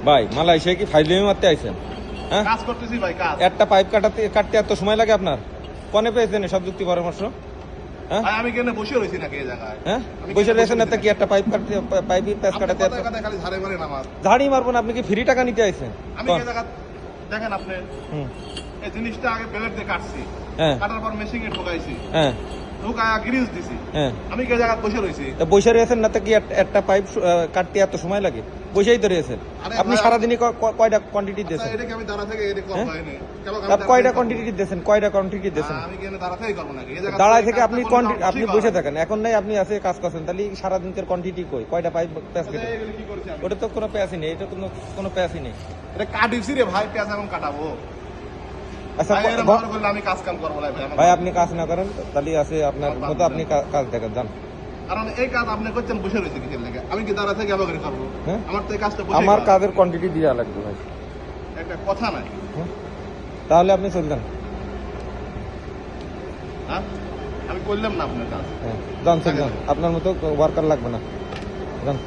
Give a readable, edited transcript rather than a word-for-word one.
ভাই মালয়েশিয়া কি ফাইজলামি মারতে আইছেন? হ্যাঁ, কাজ করতেছি ভাই, কাজ। একটা পাইপ কাটতে এত সময় লাগে আপনার? কোনে পেয়েছেন সব যুক্তি পরামর্শ? হ্যাঁ, ভাই আমি কেন বসে রইছি নাকি এই জায়গায়? হ্যাঁ, আমি বসে কেন রয়েছেন না তো রইছি কি একটা পাইপ প্যাচ আপনি কাটাতে কথায় কথায় খালি ঝাড়ে মারেন আমার। ঝাড়ি মারবো না? আপনি কি ফ্রি টাকা নিতে আইছেন? আমি এই জায়গা দেখেন আপনি, হুম, এই জিনিসটা আগে প্লেট দিয়ে কাটছি, হ্যাঁ, কাটার পর মেশিনে ঢোকাইছি, হ্যাঁ, ঢোকায়া গ্রিজ দিছি। হ্যাঁ, আমি কে জায়গা বসে রইছি? তা বসে রয়েছেন না তো কি একটা পাইপ কাটতে এত সময় লাগে? বসেই তো রয়েছেন। আরে আপনি ভাই, সারাদিনে কয়টা কোয়ান্টিটি আচ্ছা, দিয়েছেন? এটা কি আমি দাঁড়া থেকে এটা কম হ্যাঁ? হয়নি? কেবল আমি কয়টা দাঁড়া থেকেই কোয়ান্টিটি দিয়েছেন? কয়টা কোয়ান্টিটি দিয়েছেন? করবো। আমি কেন দাঁড়া থেকেই করবো নাকি? এই জায়গা দাঁড়ায় থেকে আপনি কাজটা করলে আমার আপনি খুশি বসে হয়। থাকেন, এখন নাই আপনি আছে কাজ করছেন, তাহলে সারাদিনকার কোয়ান্টিটি কই? কয়টা পাইপ প্যাচ আচ্ছা, কেটে? এগুলো কি করছি আমি? ওটা তো কোনো প্যাচই নেই, এটা কোনো প্যাচই নেই। এটা কাটিছি রে ভাই, পেঁয়াজ এখন কাটাবো। আচ্ছা ভাই এরকম মনে করলে আমি কাজ কাম করবো না ভাই, আমার ভাই, আপনি কাজ না করেন তাহলে আছে আপনার আমার মতো, আপনি কাজ দেখেন যান। কারণ এই কাজ আপনি করছেন বসে রয়েছে কিসের লেগে? আমি কি দাঁড়া থেকে আবার করবো? হ্যাঁ? আমার তো এই কাজটা বসে আমার কাজের কোয়ান্টিটি দেওয়া লাগবে ভাই। একটা কথা নাই, হ্যাঁ? তাহলে আপনি চলে যান। হ্যাঁ? আমি করলাম না আপনার কাজ। হ্যাঁ, যান চলে যান, আপনার মতো ওয়ার্কার লাগবে না, যান।